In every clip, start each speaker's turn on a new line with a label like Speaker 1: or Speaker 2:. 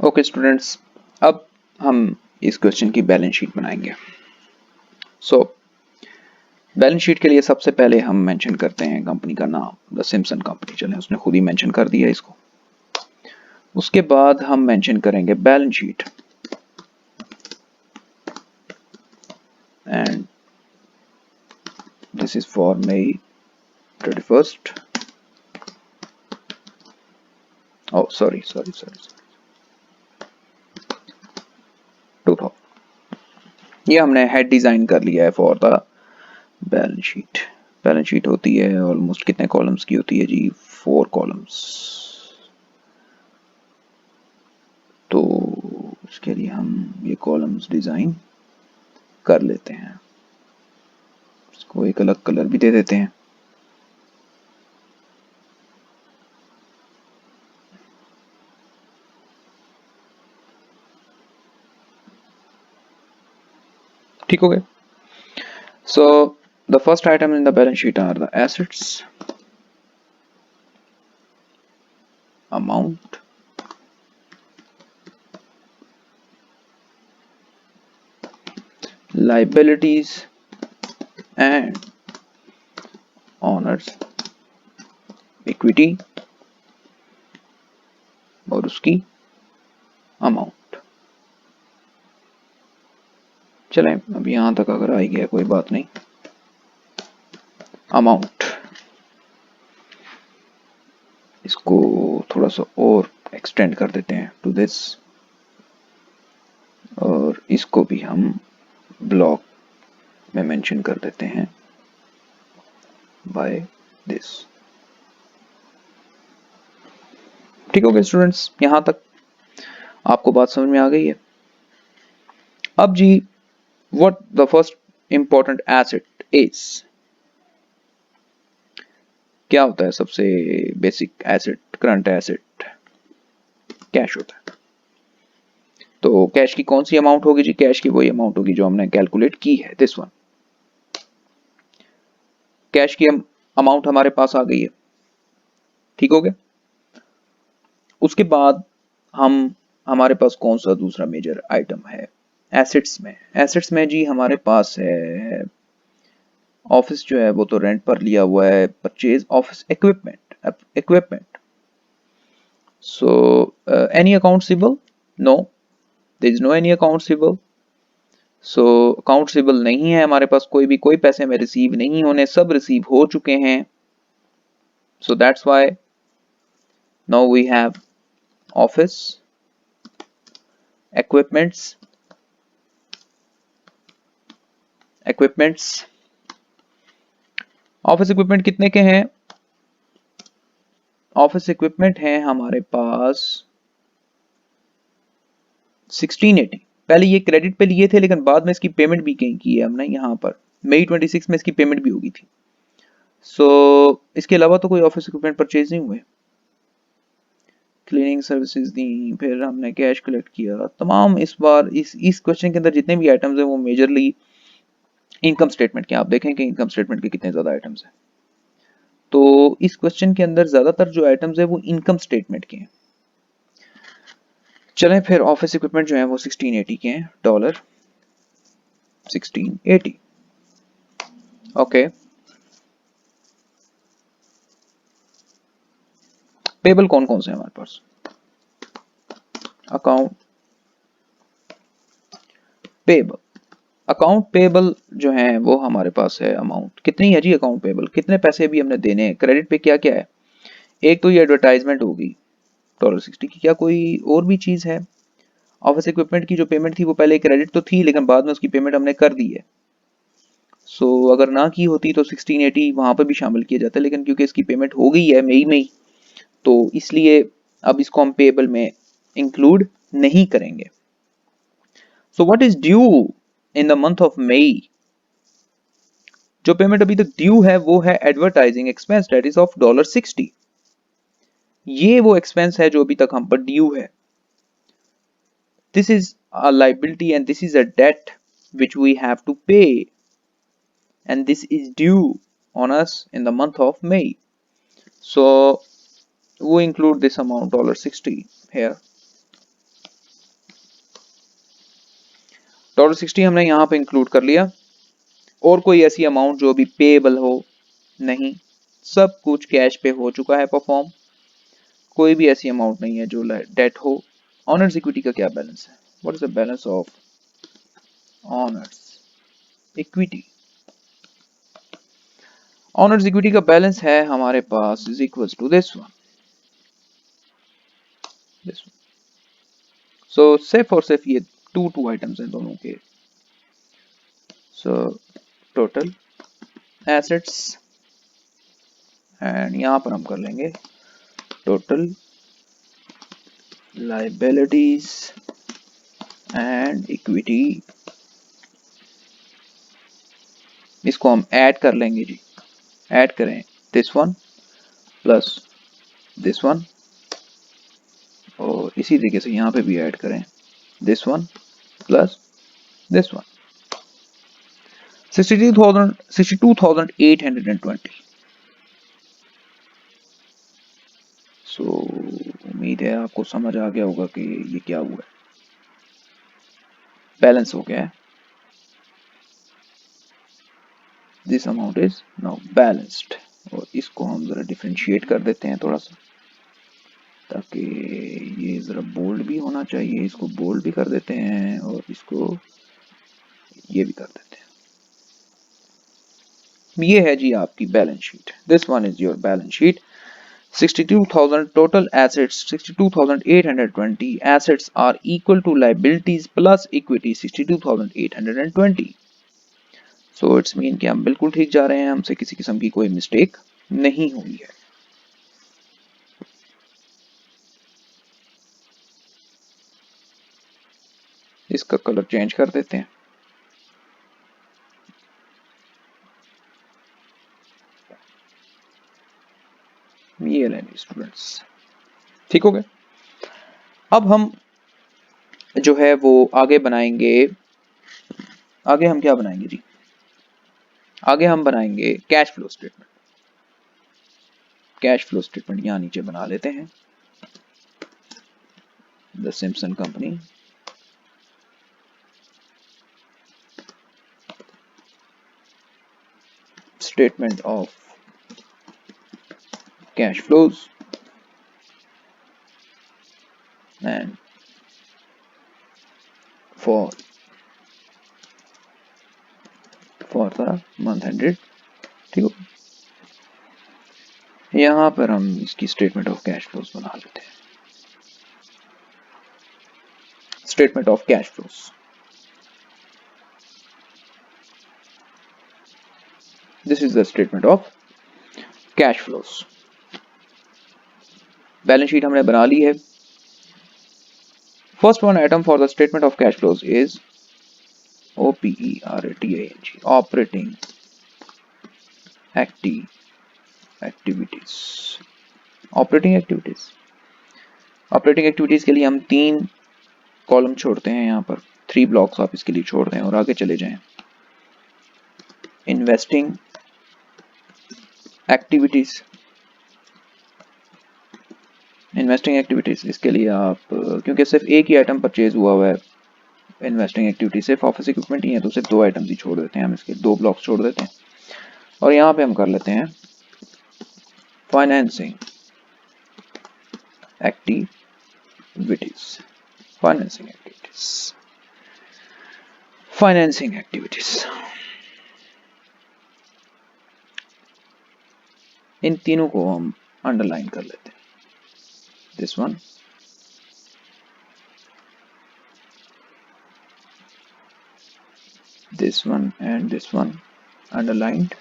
Speaker 1: Okay students, अब हम इस क्वेश्चन की बैलेंस शीट बनाएंगे। सो बैलेंस शीट के लिए सबसे पहले हम मेंशन करते हैं कंपनी का नाम, द सिम्पसन कंपनी। चलें, उसने खुद ही मेंशन कर दिया इसको। उसके बाद हम मेंशन करेंगे balance sheet and this is for May 31st। Oh sorry 2000। ये हमने हेड डिजाइन कर लिया है for the balance sheet. Balance sheet होती है ऑलमोस्ट कितने कॉलम्स की होती है जी? 4 कॉलम्स। तो इसके लिए हम ये कॉलम्स डिजाइन कर लेते हैं। इसको एक अलग कलर भी दे देते हैं। ठीक हो गया। So the first item in the balance sheet are the assets, amount, liabilities and owners equity और उसकी अमाउंट। चलें, अब यहां तक अगर आ गया कोई बात नहीं। अमाउंट, इसको थोड़ा सा और एक्सटेंड कर देते हैं टू दिस, और इसको भी हम ब्लॉक में मेंशन कर देते हैं बाय दिस। ठीक हो गया स्टूडेंट्स, यहां तक आपको बात समझ में आ गई है। अब जी, what the first important asset is, क्या होता है सबसे basic asset? Current asset cash होता है। तो कैश की कौन सी अमाउंट होगी जी? कैश की वही अमाउंट होगी जो हमने कैलकुलेट की है, दिस वन। कैश की अमाउंट हमारे पास आ गई है। ठीक हो गया। उसके बाद हमारे पास कौन सा दूसरा मेजर आइटम है एसेट्स में? एसेट्स में जी हमारे पास है ऑफिस, जो है वो तो रेंट पर लिया हुआ है। Purchase office equipment. So any account receivable? No, there is no any account receivable. So account receivable नहीं है हमारे पास, कोई पैसे में रिसीव नहीं होने, सब रिसीव हो चुके हैं। So that's why now we have office equipments office equipment कितने के हैं? ऑफिस इक्विपमेंट हैं हमारे पास 1680। पहले ये क्रेडिट पे लिए थे, लेकिन बाद में इसकी पेमेंट भी कहीं की है हमने। यहाँ पर मई 26 में इसकी पेमेंट भी होगी थी। सो इसके अलावा तो कोई ऑफिस इक्विपमेंट परचेज नहीं हुए। क्लीनिंग सर्विसेज दी, फिर हमने कैश कलेक्ट किया, तमाम। इस बार इस क्वेश्चन के अंदर जितने भी आइटम्स हैं वो मेजरली इनकम स्टेटमेंट के। आप देखें कि इनकम स्टेटमेंट के कितने ज्यादा आइटम्स हैं। तो इस क्वेश्चन के अंदर ज्यादातर जो आइटम्स है वो इनकम स्टेटमेंट के हैं। चलें, फिर ऑफिस इक्विपमेंट जो है वो 1680 के हैं, डॉलर 1680। ओके। पेबल कौन कौन से हैं हमारे पास? Account payable. अकाउंट पेबल जो है वो हमारे पास है, अमाउंट कितनी है जी? अकाउंट पेबल कितने पैसे भी हमने देने हैं क्रेडिट पे? क्या क्या है? एक तो ये एडवर्टाइजमेंट होगी $60 की। क्या कोई और भी चीज है? ऑफिस इक्विपमेंट की जो पेमेंट थी वो पहले क्रेडिट तो थी, लेकिन बाद में उसकी पेमेंट हमने कर दी है। सो अगर ना की होती तो 1680 वहां पर भी शामिल किया जाता है, लेकिन क्योंकि इसकी पेमेंट हो गई है मई में, तो इसलिए अब इसको हम पेबल में इंक्लूड नहीं करेंगे। So what is due in the month of May? जो पेमेंट अभी तक ड्यू है वो है advertising expense, that is of $60। ये वो एक्सपेंस है जो अभी तक हम पर ड्यू है। This is a liability and this is a debt which we have to pay, and this is due on us in the month of May. So we include this amount $60 here. Total 60 हमने यहाँ पे include कर लिया। और कोई ऐसी amount जो भी पेएबल हो? नहीं, सब कुछ कैश पे हो चुका है परफॉर्म। कोई भी ऐसी अमाउंट नहीं है जो डेट हो। ऑनर्स इक्विटी का क्या बैलेंस है? What is the balance of owners equity? Owners equity का बैलेंस है हमारे पास is equals to this one. So सिर्फ और सिर्फ ये टू आइटम्स हैं दोनों के। सो टोटल एसेट्स एंड यहां पर हम कर लेंगे टोटल लायबिलिटीज एंड इक्विटी। इसको हम ऐड कर लेंगे जी। ऐड करें this one plus this one, और इसी तरीके से यहां पे भी ऐड करें this one plus this one. 62,820। सो उम्मीद है आपको समझ आ गया होगा कि ये क्या हुआ है, बैलेंस हो गया है। This amount is now balanced. और इसको हम जरा डिफरेंशिएट कर देते हैं थोड़ा सा, ताकि ये जरा बोल्ड भी होना चाहिए। इसको बोल्ड भी कर देते हैं और इसको ये भी कर देते हैं। ये है जी आपकी balance sheet. This one is your balance sheet. 62,000 total assets, 62,820 assets are equal to liabilities plus equity 62,820। So it's mean कि हम बिल्कुल ठीक जा रहे हैं, हमसे किसी किस्म की कोई मिस्टेक नहीं हुई है। इसका कलर चेंज कर देते हैं। ये लेंगे स्टूडेंट्स, ठीक हो गए। अब हम जो है वो आगे बनाएंगे। आगे हम क्या बनाएंगे जी? आगे हम बनाएंगे cash flow statement. Cash flow statement यहां नीचे बना लेते हैं। The Simpson company statement of cash flows and for the month ended। ठीक हो, यहां पर हम इसकी स्टेटमेंट ऑफ कैश फ्लोज बना लेते हैं। Statement of cash flows, this is the statement of cash flows. Balance sheet हमने बना ली है। First one item for the statement of cash flows is OPERATING, operating activities. Operating activities, operating activities के लिए हम 3 column छोड़ते हैं यहाँ पर। 3 ब्लॉक्स आप इसके लिए छोड़ दें और आगे चले जाएं। इन्वेस्टिंग एक्टिविटीज, इन्वेस्टिंग एक्टिविटीज इसके लिए आप, क्योंकि सिर्फ एक ही आइटम परचेज हुआ है इन्वेस्टिंग एक्टिविटी, सिर्फ ऑफिस इक्विपमेंट ही है, तो सिर्फ 2 आइटम्स ही छोड़ देते हैं हम। इसके 2 ब्लॉक्स छोड़ देते हैं और यहाँ पे हम कर लेते हैं financing activities. Financing activities, financing activities, इन तीनों को हम अंडरलाइन कर लेते हैं। This one, this one and this one underlined.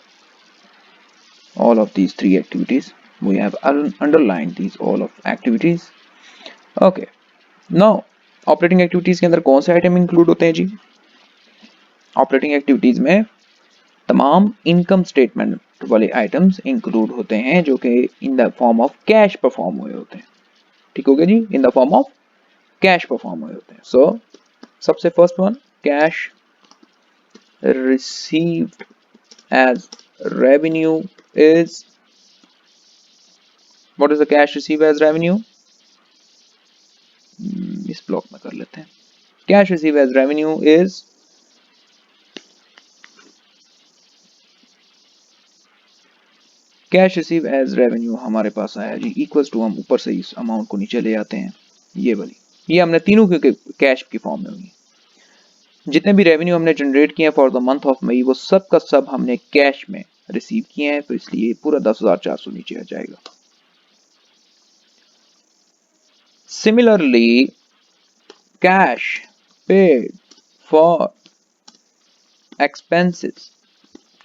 Speaker 1: All of these 3 activities we have underlined these all of activities। okay, now operating activities के अंदर कौन से आइटम इंक्लूड होते हैं जी? ऑपरेटिंग एक्टिविटीज में तमाम इनकम स्टेटमेंट वाले आइटम्स इंक्लूड होते हैं जो कि in the form of cash perform हुए होते हैं। ठीक हो गया जी, in the form of cash perform हुए होते हैं। सो सबसे first one, cash received as revenue is, what is the cash received as revenue? इस ब्लॉक में कर लेते हैं। Cash received as revenue is cash receive as revenue हमारे पास आया जी, इक्वल्स टू, हम ऊपर से इस अमाउंट को नीचे ले आते हैं, ये वाली, ये हमने तीनों के कैश की फॉर्म में होंगी। जितने भी रेवेन्यू हमने जनरेट किए हैं for the month of May, वो सब का सब हमने कैश में रिसीव किए हैं, तो इसलिए पूरा 10,400 नीचे आ जाएगा। Similarly cash paid for expenses,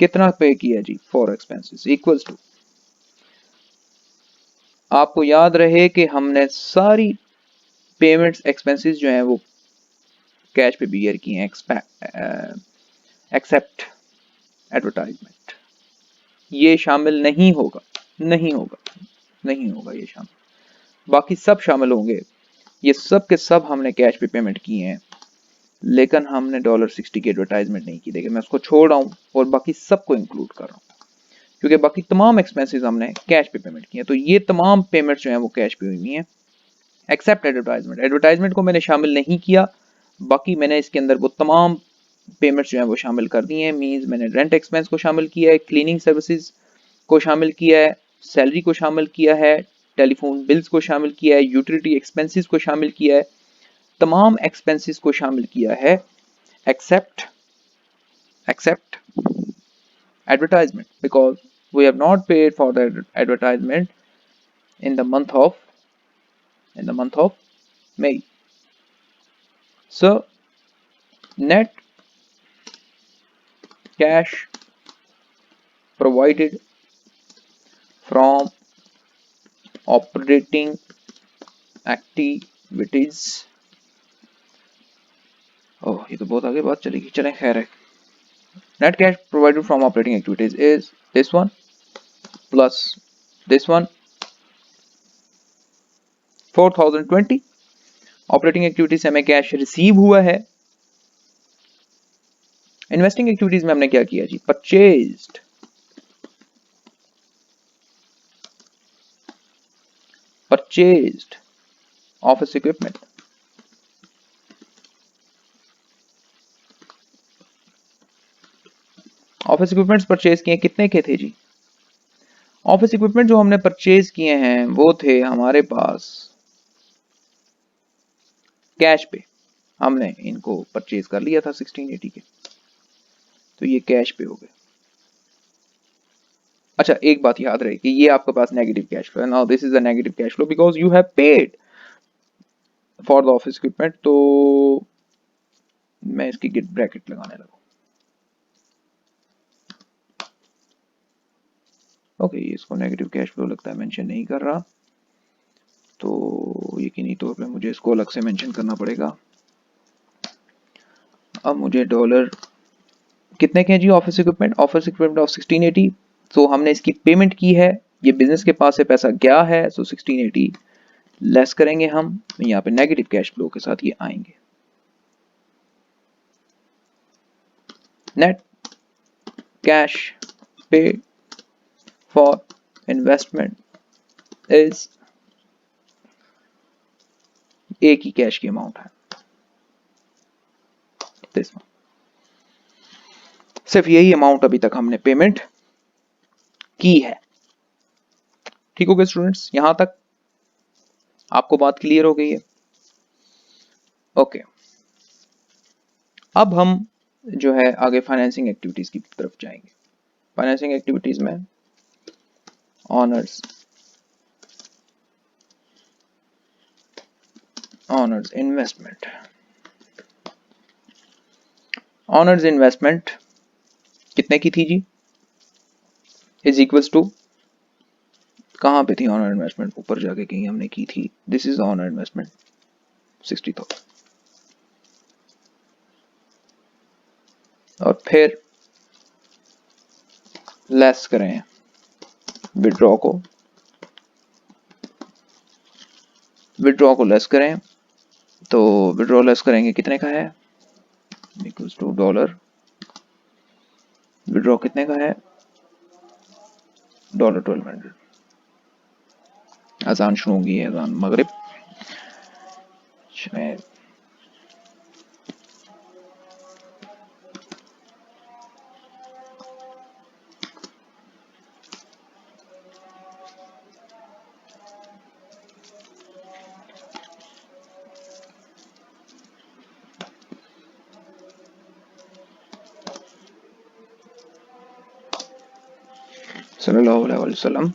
Speaker 1: कितना पे किया जी फॉर एक्सपेंसेस, इक्वल्स टू, आपको याद रहे कि हमने सारी पेमेंट्स एक्सपेंसेस जो हैं वो कैश पे बियर किए हैं, एक्सेप्ट एडवर्टाइजमेंट, ये शामिल नहीं होगा, नहीं होगा, नहीं होगा ये शामिल, बाकी सब शामिल होंगे। ये सब के सब हमने कैश पे पेमेंट किए हैं, लेकिन हमने $60 की एडवर्टाइजमेंट नहीं की। देखिए मैं उसको छोड़ रहा हूँ और बाकी सबको इंक्लूड कर रहा हूँ, क्योंकि बाकी तमाम एक्सपेंसेस हमने कैश पे पेमेंट किए हैं, तो ये तमाम पेमेंट्स जो हैं वो कैश पे हुई हैं, एक्सेप्ट एडवर्टाइजमेंट, एडवर्टाइजमेंट को मैंने शामिल नहीं किया, बाकी मैंने इसके अंदर वो तमाम पेमेंट्स जो हैं वो शामिल कर दी हैं। मींस मैंने रेंट एक्सपेंस को शामिल किया है, क्लीनिंग सर्विसेज को शामिल किया है, सैलरी को शामिल किया है, टेलीफोन बिल्स को शामिल किया है, यूटिलिटी एक्सपेंसेस को शामिल किया है, तमाम एक्सपेंसेस को शामिल किया है, accept advertisement, because we have not paid for the advertisement in the month of May. So net cash provided from operating activities, ओह ये तो बहुत आगे बात चलेगी, चलें खैर है, net cash provided from operating activities is this one plus this one, 4020 operating activities से हमें कैश रिसीव हुआ है। इन्वेस्टिंग एक्टिविटीज में हमने क्या किया जी, purchased office equipment, office equipments purchase किए, कितने के थे जी, ऑफिस इक्विपमेंट जो हमने परचेज किए हैं वो थे हमारे पास कैश पे, हमने इनको परचेज कर लिया था 1680 के, तो ये कैश पे हो गए। अच्छा एक बात याद रहे कि ये आपके पास नेगेटिव कैश फ्लो है, now this is a negative cash flow because you have paid for the office equipment, तो मैं इसकी गिट ब्रैकेट लगाने लगा। ओके इसको नेगेटिव कैश फ्लो लगता है मेंशन नहीं कर रहा, तो यकीनी तौर पे मुझे इसको अलग से मेंशन करना पड़ेगा। अब मुझे डॉलर कितने के हैं जी ऑफिस इक्विपमेंट ऑफ 1680, तो हमने इसकी पेमेंट की है, ये बिजनेस के पास से पैसा गया है, सो 1680 लेस करेंगे हम, यहाँ पे नेगेटिव कैश फ्लो के साथ ये आएंगे। Net cash paid for investment is, एक ही कैश की अमाउंट है दिस वन, सिर्फ यही अमाउंट अभी तक हमने पेमेंट की है। ठीक हो गया स्टूडेंट्स, यहां तक आपको बात क्लियर हो गई है? ओके अब हम जो है आगे फाइनेंसिंग एक्टिविटीज की तरफ जाएंगे। फाइनेंसिंग एक्टिविटीज में ऑनर्स इन्वेस्टमेंट, ऑनर्स इन्वेस्टमेंट कितने की थी जी, इज इक्वल्स टू, कहां पे थी ऑनर इन्वेस्टमेंट, ऊपर जाके कहीं हमने की थी, दिस इज ऑनर इन्वेस्टमेंट 60,000, और फिर लेस करें विड्रॉ को लेस करें, तो विड्रॉ लेस करेंगे कितने का है, इक्वल्स टू डॉलर, विड्रॉ कितने का है $1200, अजान शुरू होगी, अजान मगरिब, सल्लल्लाहु अलैहि वसल्लम।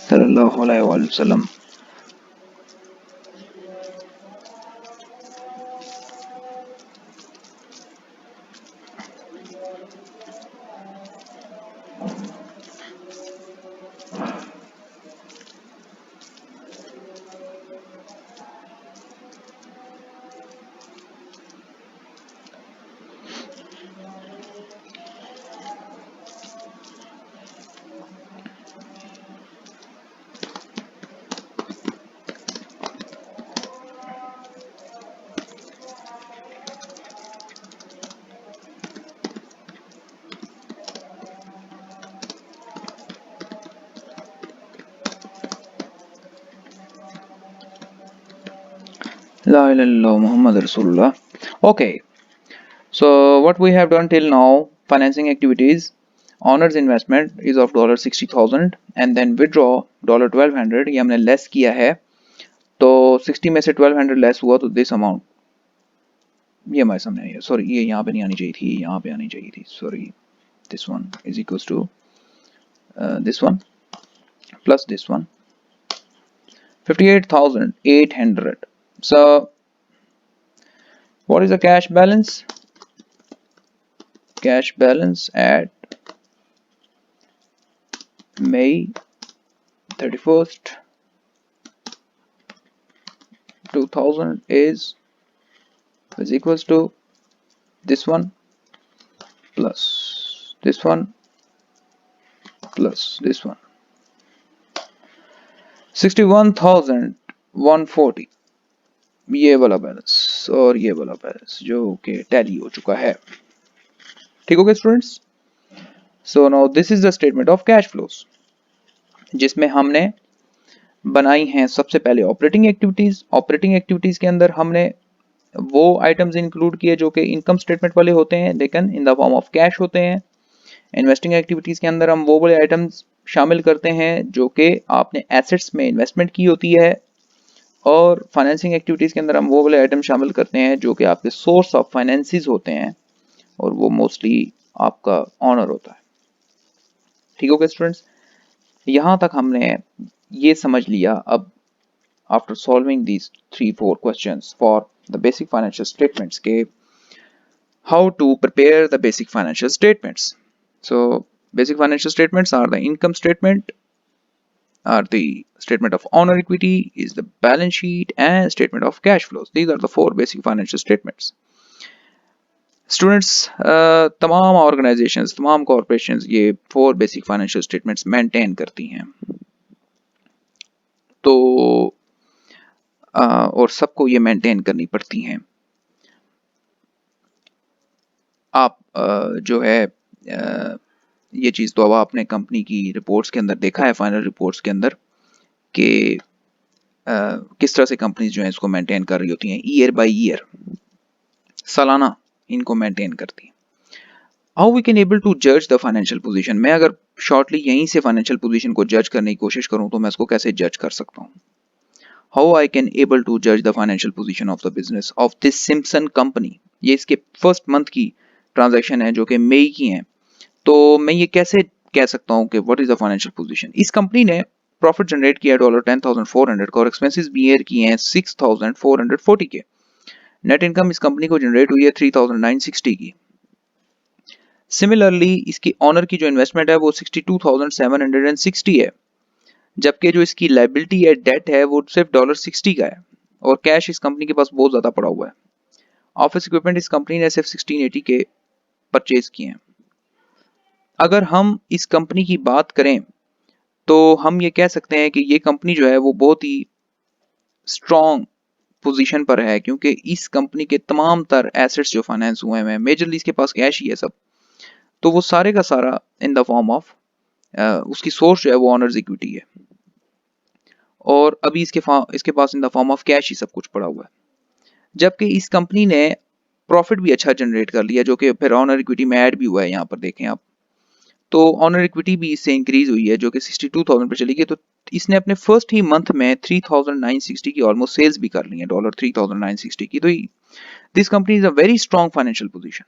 Speaker 1: सल्लल्लाहु अलैहि वसल्लम। La ilaha illallah Muhammad Rasulullah. Okay, so what we have done till now, financing activities, owners investment is of $60,000 and then withdraw $1200, ये हमने लेस किया है, तो 60 में से 1200 लेस हुआ तो दिस अमाउंट, ये हमारे सामने है, सॉरी ये यहाँ पे नहीं आनी चाहिए थी, यहाँ पे आनी चाहिए थी, sorry, this one is equals to this one plus this one, 58,800. So what is the cash balance? Cash balance at May 31st 2000 is equals to this one plus this one plus this one, 61,140, ये वाला balance और ये वाला balance जो कि tally हो चुका है। ठीक हो गया students? So now this is the statement of cash flows, जिसमें हमने बनाई हैं सबसे पहले ऑपरेटिंग एक्टिविटीज। ऑपरेटिंग एक्टिविटीज के अंदर हमने वो आइटम्स इंक्लूड किए जो कि इनकम स्टेटमेंट वाले होते हैं लेकिन इन द फॉर्म ऑफ कैश होते हैं। इन्वेस्टिंग एक्टिविटीज के अंदर हम वो वाले आइटम्स शामिल करते हैं जो कि आपने एसेट्स में इन्वेस्टमेंट की होती है, और फाइनेंसिंग एक्टिविटीज के अंदर हम वो वाले आइटम शामिल करते हैं जो कि आपके सोर्स ऑफ फाइनेंसिस होते हैं और वो मोस्टली आपका ऑनर होता है। ठीक हो गया स्टूडेंट्स? यहां तक हमने ये समझ लिया। अब after solving these 3-4 questions for the basic financial statements के how to prepare the basic financial statements. So basic financial statements are the income statement, are the statement of owner equity, is the balance sheet, and statement of cash flows. These are the 4 basic financial statements. Students, तमाम organisations, तमाम corporations ये 4 basic financial statements maintain करती हैं, तो और सबको ये maintain करनी पड़ती हैं। आप जो है ये चीज़ तो अब आपने कंपनी की रिपोर्ट्स के अंदर देखा है, फाइनल रिपोर्ट्स के अंदर, कि किस तरह से कंपनीज जो है इसको मेंटेन कर रही होती हैं, ईयर बाय ईयर, सालाना इनको मेंटेन करती हैं। How we can able to जज द फाइनेंशियल पोजीशन। मैं अगर शॉर्टली यहीं से फाइनेंशियल पोजीशन को जज करने की कोशिश करूं तो मैं इसको कैसे जज कर सकता हूं? How I can able to जज the financial position of the business of this Simpson company. ये इसके फर्स्ट मंथ की ट्रांजैक्शन है जो कि मई की है, तो मैं ये कैसे कह सकता हूं कि what is the financial position. इस कंपनी ने प्रॉफिट जनरेट किया $10,400 का और एक्सपेंसेस बियर किए हैं 6,440 के। नेट इनकम इस कंपनी को जनरेट हुई है 3,960 की। सिमिलरली इसकी ऑनर की जो इन्वेस्टमेंट है वो 62,760 है, जबकि जो इसकी लायबिलिटी है, डेट है, वो सिर्फ $60 का है, और कैश इस कंपनी के पास बहुत ज्यादा पड़ा हुआ है। ऑफिस इक्विपमेंट इस कंपनी ने सिर्फ 1680 के परचेज किए हैं। अगर हम इस कंपनी की बात करें तो हम ये कह सकते हैं कि ये कंपनी जो है वो बहुत ही स्ट्रॉन्ग पोजीशन पर है, क्योंकि इस कंपनी के तमाम तर एसेट्स जो फाइनेंस हुए हैं, मेजरली इसके पास कैश ही है सब, तो वो सारे का सारा इन द फॉर्म ऑफ उसकी सोर्स जो है वो ऑनर्स इक्विटी है, और अभी इसके पास in the form of cash ही सब कुछ पड़ा हुआ है। जबकि इस कंपनी ने प्रॉफिट भी अच्छा जनरेट कर लिया जो कि फिर ऑनर इक्विटी में ऐड भी हुआ है। यहाँ पर देखें आप, तो ऑनर इक्विटी भी इससे इंक्रीज हुई है जो कि 62,000 पर चली गई। तो इसने अपने फर्स्ट ही मंथ में 3,960 की ऑलमोस्ट सेल्स भी कर ली है, $3,960 की। तो this company is a very strong financial position.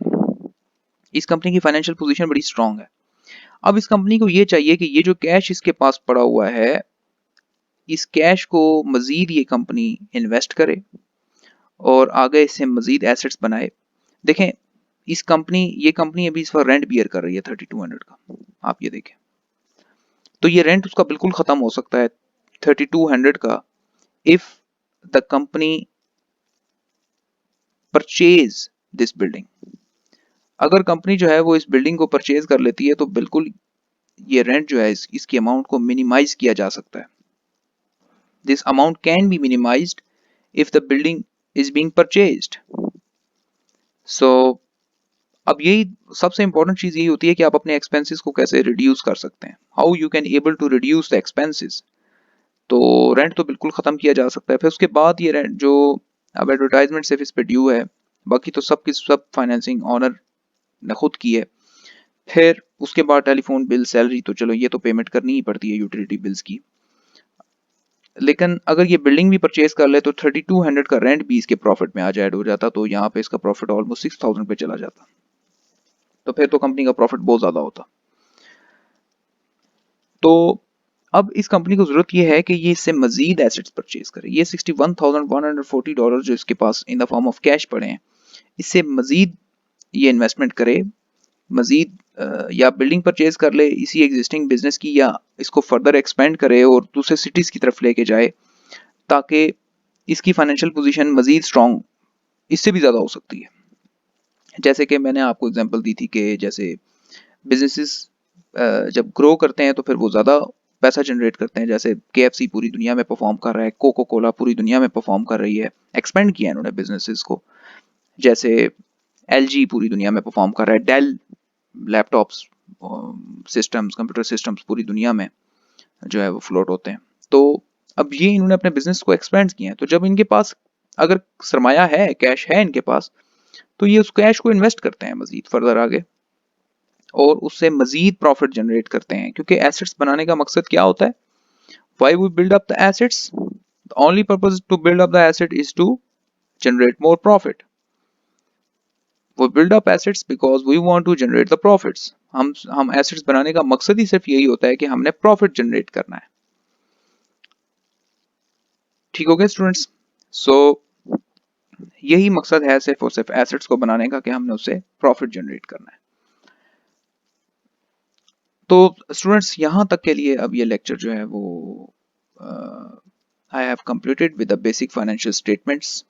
Speaker 1: इस कंपनी की फाइनेंशियल पोजीशन बड़ी स्ट्रॉन्ग है। अब इस कंपनी को ये चाहिए कि ये जो कैश इसके पास पड़ा हुआ है, इस कैश को मजीद ये कंपनी इन्वेस्ट करे और आगे इससे मजीद एसेट्स बनाए। देखें ये कंपनी अभी इस पर रेंट बियर कर रही है 3200 का, आप ये देखें। तो ये रेंट उसका बिल्कुल खत्म हो सकता है 3200 का if the company purchase this building. अगर कंपनी जो है वो इस बिल्डिंग को परचेज कर लेती है तो बिल्कुल ये रेंट जो है इसकी अमाउंट को मिनिमाइज किया जा सकता है। This amount can be minimized if the building is being purchased. So अब यही सबसे इंपॉर्टेंट चीज यही होती है कि आप अपने एक्सपेंसेस को कैसे रिड्यूस कर सकते हैं, how you can able to reduce the expenses. तो रेंट तो बिल्कुल खत्म किया जा सकता है। फिर उसके बाद ये रेंट जो अब एडवर्टाइजमेंट सिर्फ इस पे ड्यू है, बाकी तो सब की सब फाइनेंसिंग ऑनर ने खुद की है। फिर उसके बाद टेलीफोन बिल, सैलरी, तो चलो ये तो पेमेंट करनी ही पड़ती है यूटिलिटी बिल्स की। लेकिन अगर ये बिल्डिंग भी परचेज कर ले तो 3200 का रेंट भी इसके प्रॉफिट में आज ऐड हो जाता, तो यहाँ पे इसका प्रॉफिट ऑलमोस्ट 6000 पे चला जाता। तो फिर तो कंपनी का प्रॉफिट बहुत ज्यादा होता। तो अब इस कंपनी को जरूरत यह है कि ये इससे मजीद एसेट्स परचेज करे। ये $61,140 जो इसके पास in the form of cash पड़े हैं, इससे मजीद ये इन्वेस्टमेंट करे, मजीद या बिल्डिंग परचेज कर ले इसी एग्जिस्टिंग बिजनेस की, या इसको फर्दर एक्सपेंड करे और दूसरे सिटीज की तरफ लेके जाए, ताकि इसकी फाइनेंशियल पोजीशन मजीद स्ट्रॉन्ग इससे भी ज़्यादा हो सकती है। जैसे कि मैंने आपको एग्जांपल दी थी कि जैसे बिजनेसेस जब ग्रो करते हैं तो फिर वो ज़्यादा पैसा जनरेट करते हैं। जैसे KFC पूरी दुनिया में परफॉर्म कर रहा है, कोको कोला पूरी दुनिया में परफॉर्म कर रही है, एक्सपेंड किया इन्होंने बिजनेसेस को। जैसे LG पूरी दुनिया में परफॉर्म कर रहा है, Dell laptops, systems, computer systems पूरी दुनिया में जो है वो फ्लोट होते हैं। तो अब ये इन्होंने अपने बिजनेस को एक्सपेंड किया है, तो जब इनके पास अगर सरमाया है, कैश है इनके पास, तो ये उस कैश को इन्वेस्ट करते हैं मजीद फर्दर आगे और उससे मजीद प्रॉफिट जनरेट करते हैं। क्योंकि एसेट्स बनाने का मकसद क्या होता है? Why we build up the assets? The only purpose to build up the asset is to generate more profit. वो build up assets because we want to generate the profits. हम एसेट्स बनाने का मकसद ही सिर्फ यही होता है कि हमने प्रॉफिट जनरेट करना है। ठीक हो गया स्टूडेंट्स? सो यही मकसद है सिर्फ और सिर्फ एसेट्स को बनाने का कि हमने उससे प्रॉफिट जनरेट करना है। तो स्टूडेंट्स यहाँ तक के लिए अब ये लेक्चर जो है वो I have completed with the basic financial statements